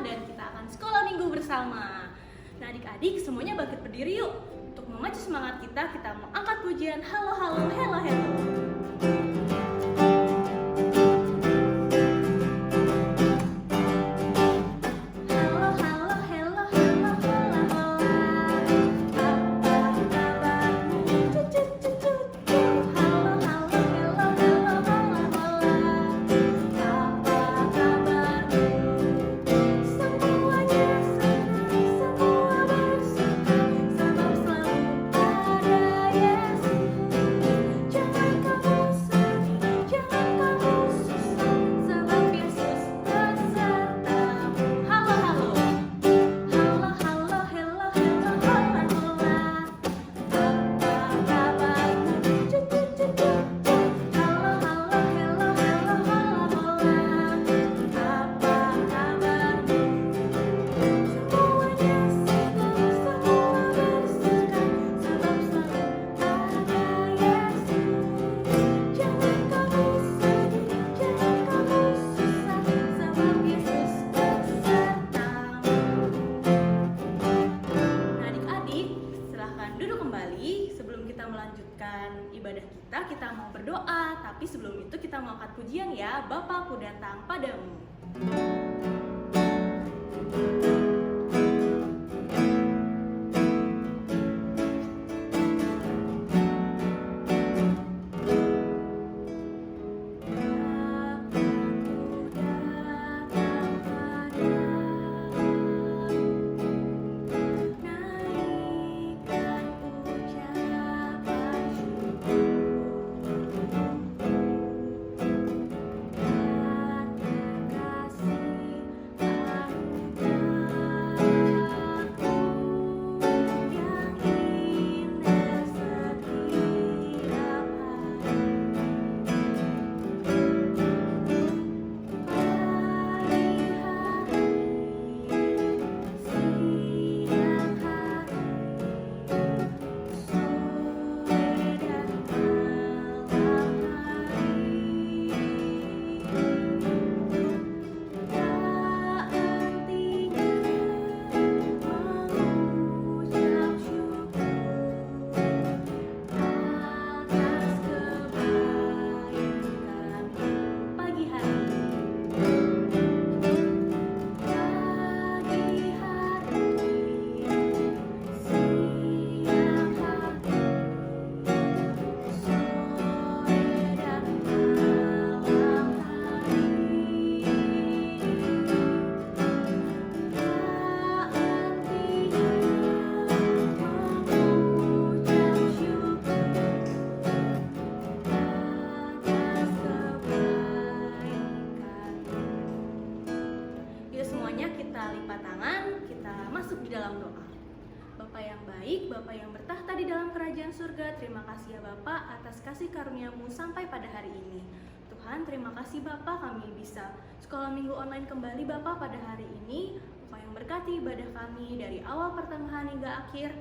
dan kita akan sekolah minggu bersama. Nah adik-adik semuanya bangkit berdiri yuk. Untuk memacu semangat kita mau angkat pujian halo halo hello hello. Ibadah kita mau berdoa, tapi sebelum itu kita mau angkat pujian ya, Bapakku datang padamu. Bapa yang bertahta di dalam kerajaan surga, terima kasih ya Bapa atas kasih karunia-Mu sampai pada hari ini. Tuhan, terima kasih Bapa kami bisa sekolah minggu online kembali Bapa pada hari ini. Engkau yang berkati ibadah kami dari awal pertengahan hingga akhir.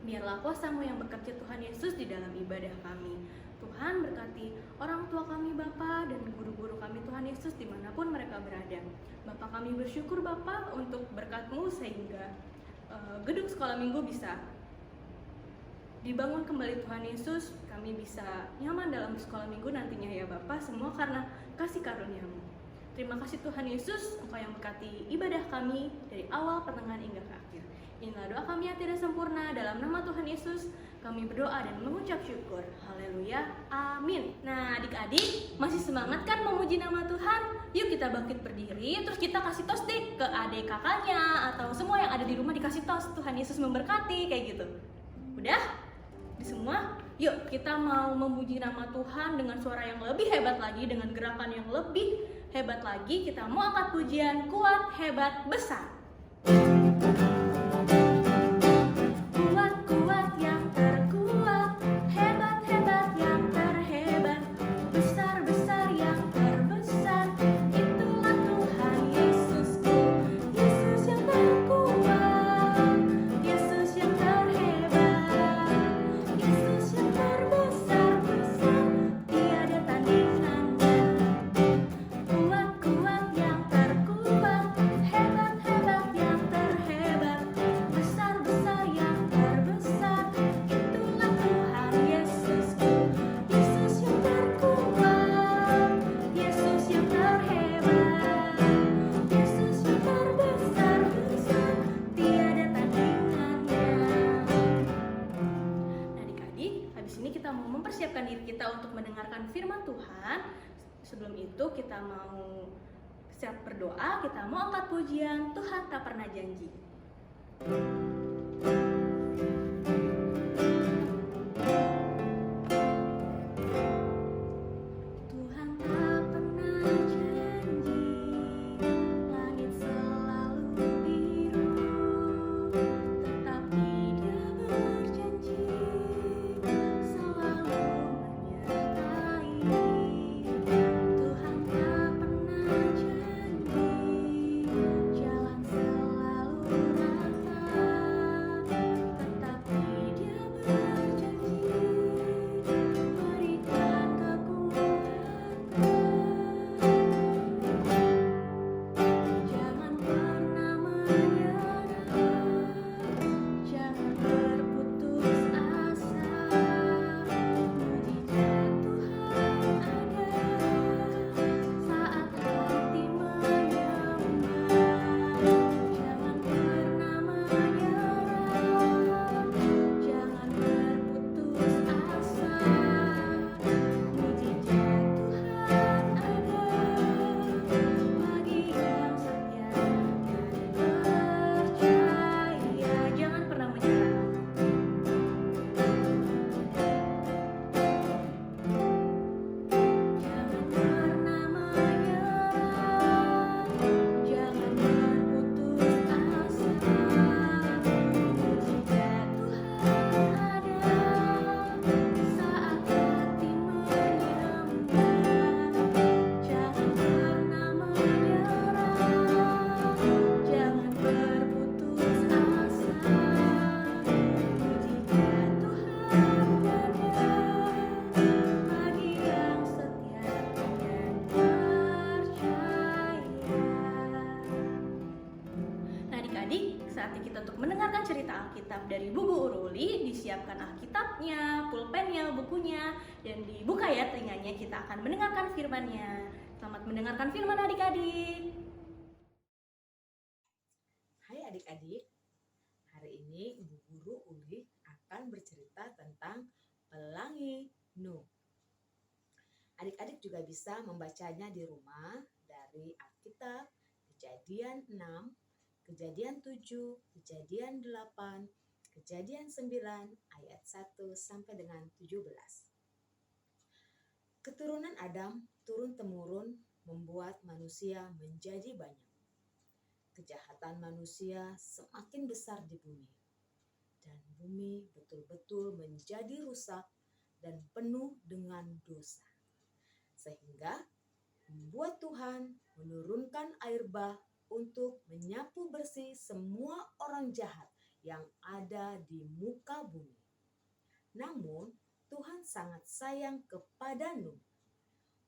Biarlah kuasa-Mu yang bekerja Tuhan Yesus di dalam ibadah kami. Tuhan berkati orang tua kami Bapa dan guru-guru kami Tuhan Yesus dimanapun mereka berada. Bapa kami bersyukur Bapa untuk berkat-Mu sehingga gedung sekolah minggu bisa dibangun kembali Tuhan Yesus, kami bisa nyaman dalam sekolah minggu nantinya ya Bapa, semua karena kasih karunia-Mu. Terima kasih Tuhan Yesus, Engkau yang berkati ibadah kami dari awal, pertengahan hingga ke akhir. Inilah doa kami yang tidak sempurna, dalam nama Tuhan Yesus kami berdoa dan mengucap syukur. Haleluya, amin. Nah adik-adik, masih semangat kan memuji nama Tuhan? Yuk kita bangkit berdiri, terus kita kasih tos deh ke adik kakaknya, atau semua yang ada di rumah dikasih tos. Tuhan Yesus memberkati, kayak gitu. Udah? Di semua, yuk kita mau memuji nama Tuhan dengan suara yang lebih hebat lagi, dengan gerakan yang lebih hebat lagi. Kita mau angkat pujian kuat, hebat, besar. Kuat-kuat yang terkuat, hebat-hebat yang terhebat, besar-besar yang terbesar, itulah Tuhan Yesusku. Yesus yang terkuat, Yesus yang terhebat, Yesus yang terbesar-besar, tiada tandingannya. Kuat-kuat yang terkuat, hebat-hebat firman Tuhan. Sebelum itu kita mau siap berdoa, kita mau angkat pujian Tuhan Tak Pernah Janji. Saatnya kita untuk mendengarkan cerita Alkitab dari Bu Uruli. Disiapkan Alkitabnya, pulpennya, bukunya, dan dibuka ya telinganya, kita akan mendengarkan firman-Nya. Selamat mendengarkan firman adik-adik. Hai adik-adik, hari ini Ibu Guru Uli akan bercerita tentang Pelangi Nuh. Adik-adik juga bisa membacanya di rumah dari Alkitab, Kejadian 6, Kejadian 7, Kejadian 8, Kejadian 9, ayat 1 sampai dengan 17. Keturunan Adam turun-temurun membuat manusia menjadi banyak. Kejahatan manusia semakin besar di bumi. Dan bumi betul-betul menjadi rusak dan penuh dengan dosa. Sehingga membuat Tuhan menurunkan air bah untuk menyapu bersih semua orang jahat yang ada di muka bumi. Namun, Tuhan sangat sayang kepada Nuh.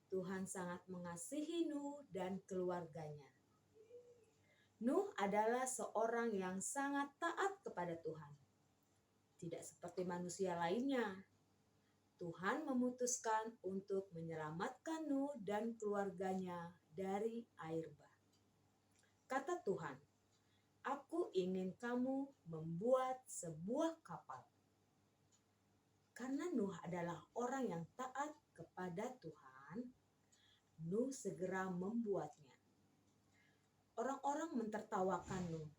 Tuhan sangat mengasihi Nuh dan keluarganya. Nuh adalah seorang yang sangat taat kepada Tuhan. Tidak seperti manusia lainnya. Tuhan memutuskan untuk menyelamatkan Nuh dan keluarganya dari air bah. Kata Tuhan, "Aku ingin kamu membuat sebuah kapal." Karena Nuh adalah orang yang taat kepada Tuhan, Nuh segera membuatnya. Orang-orang mentertawakan Nuh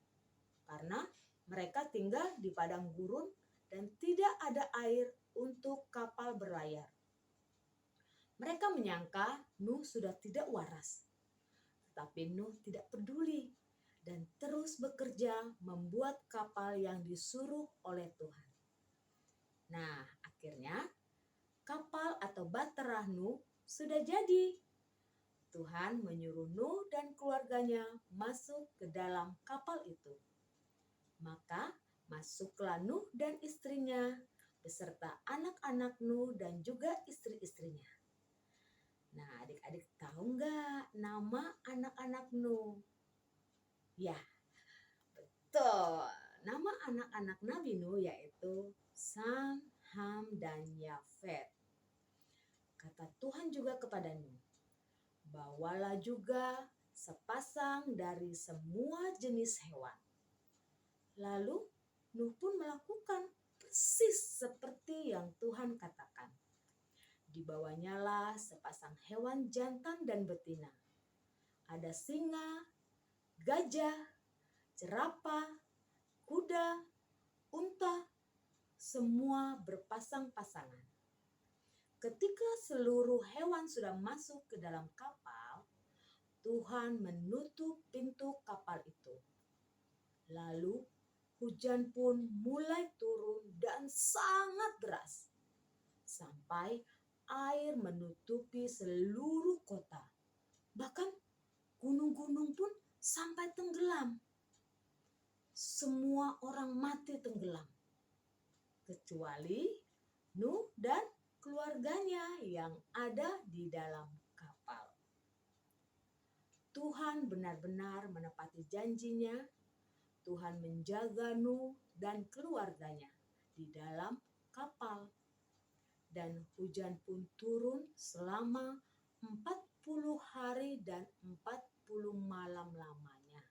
karena mereka tinggal di padang gurun dan tidak ada air untuk kapal berlayar. Mereka menyangka Nuh sudah tidak waras. Tetapi Nuh tidak peduli dan terus bekerja membuat kapal yang disuruh oleh Tuhan. Nah, akhirnya kapal atau bahtera Nuh sudah jadi. Tuhan menyuruh Nuh dan keluarganya masuk ke dalam kapal itu. Maka masuklah Nuh dan istrinya beserta anak-anak Nuh dan juga istri-istrinya. Nah, adik-adik tahu nggak nama anak-anak Nuh? Ya, betul. Nama anak-anak Nabi Nuh yaitu Sam, Ham, dan Yafet. Kata Tuhan juga kepada Nuh, "Bawalah juga sepasang dari semua jenis hewan." Lalu Nuh pun melakukan persis seperti yang Tuhan katakan. Dibawanyalah sepasang hewan jantan dan betina. Ada singa, gajah, jerapah, kuda, unta, semua berpasang-pasangan. Ketika seluruh hewan sudah masuk ke dalam kapal, Tuhan menutup pintu kapal itu. Lalu hujan pun mulai turun dan sangat deras, sampai air menutupi seluruh kota. Bahkan gunung-gunung pun sampai tenggelam. Semua orang mati tenggelam, kecuali Nuh dan keluarganya yang ada di dalam kapal. Tuhan benar-benar menepati janjinya. Tuhan menjaga Nuh dan keluarganya di dalam kapal. Dan hujan pun turun selama 40 hari dan 40 malam lamanya.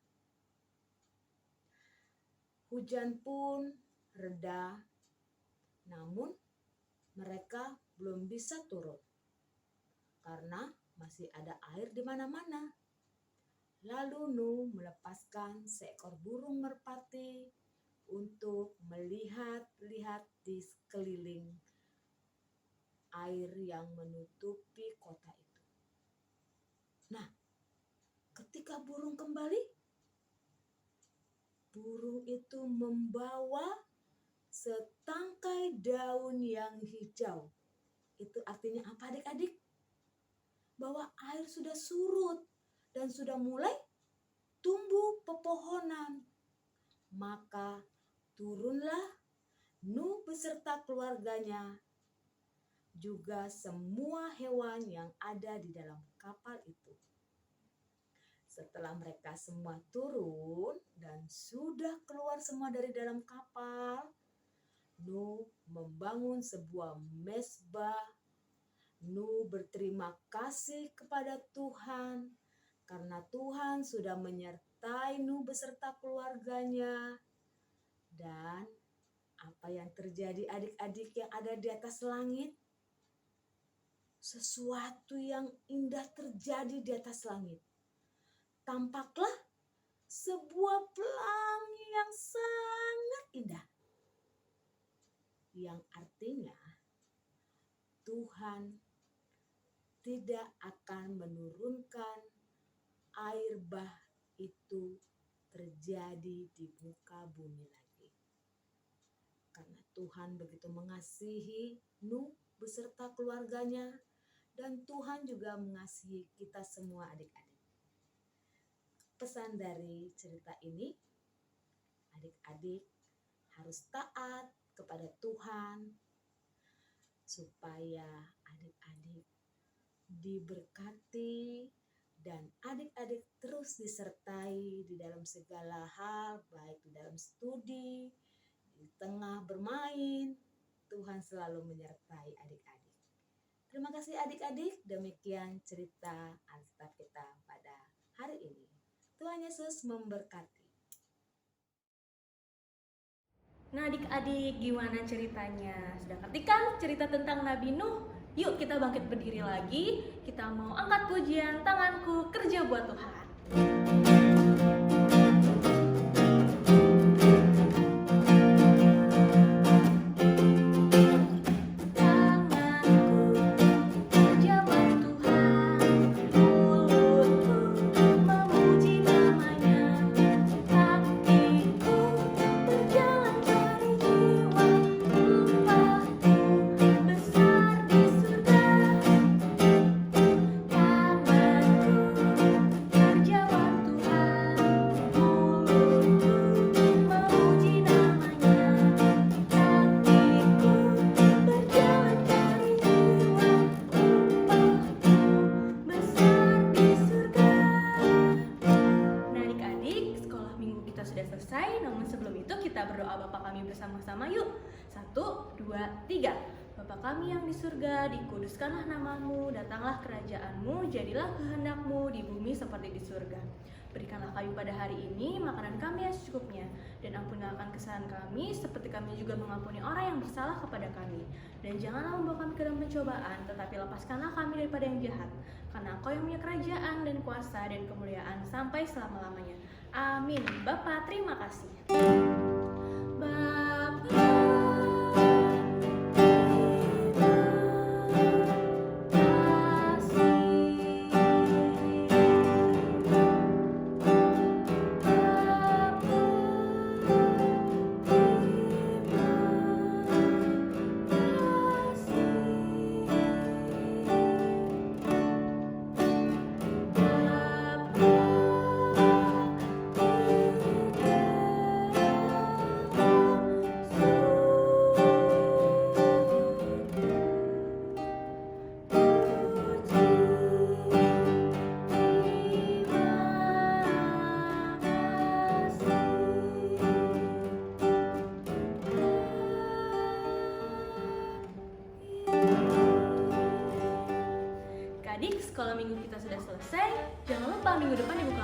Hujan pun reda, namun mereka belum bisa turun karena masih ada air di mana-mana. Lalu Nuh melepaskan seekor burung merpati untuk melihat-lihat di sekeliling air yang menutupi kota itu. Nah, ketika burung kembali, burung itu membawa setangkai daun yang hijau. Itu artinya apa adik-adik? Bahwa air sudah surut dan sudah mulai tumbuh pepohonan. Maka turunlah Nuh beserta keluarganya, juga semua hewan yang ada di dalam kapal itu. Setelah mereka semua turun dan sudah keluar semua dari dalam kapal, Nuh membangun sebuah mezbah. Nuh berterima kasih kepada Tuhan karena Tuhan sudah menyertai Nuh beserta keluarganya. Dan apa yang terjadi adik-adik yang ada di atas langit? Sesuatu yang indah terjadi di atas langit. Tampaklah sebuah pelangi yang sangat indah. Yang artinya Tuhan tidak akan menurunkan air bah itu terjadi di muka bumi lagi. Karena Tuhan begitu mengasihi Nuh beserta keluarganya, dan Tuhan juga mengasihi kita semua adik-adik. Pesan dari cerita ini, adik-adik harus taat kepada Tuhan supaya adik-adik diberkati dan adik-adik terus disertai di dalam segala hal, baik di dalam studi, di tengah bermain. Tuhan selalu menyertai adik-adik. Terima kasih adik-adik, demikian cerita Alkitab kita pada hari ini. Tuhan Yesus memberkati. Nah adik-adik, gimana ceritanya? Sudah ngerti kan cerita tentang Nabi Nuh? Yuk kita bangkit berdiri lagi. Kita mau angkat pujian Tanganku Kerja Buat Tuhan. Bersama-sama yuk. 1, 2, 3. Bapa kami yang di surga, dikuduskanlah namamu, datanglah kerajaanmu, jadilah kehendakmu di bumi seperti di surga. Beri Berikanlah kami pada hari ini makanan kami yang secukupnya, dan ampunilah akan kesalahan kami, seperti kami juga mengampuni orang yang bersalah kepada kami. Dan janganlah membawa kami ke dalam pencobaan, tetapi lepaskanlah kami daripada yang jahat. Karena Engkau yang punya kerajaan dan kuasa dan kemuliaan sampai selama-lamanya. Amin. Bapa, terima kasih. Adik, sekolah minggu kita sudah selesai. Jangan lupa minggu depan dibuka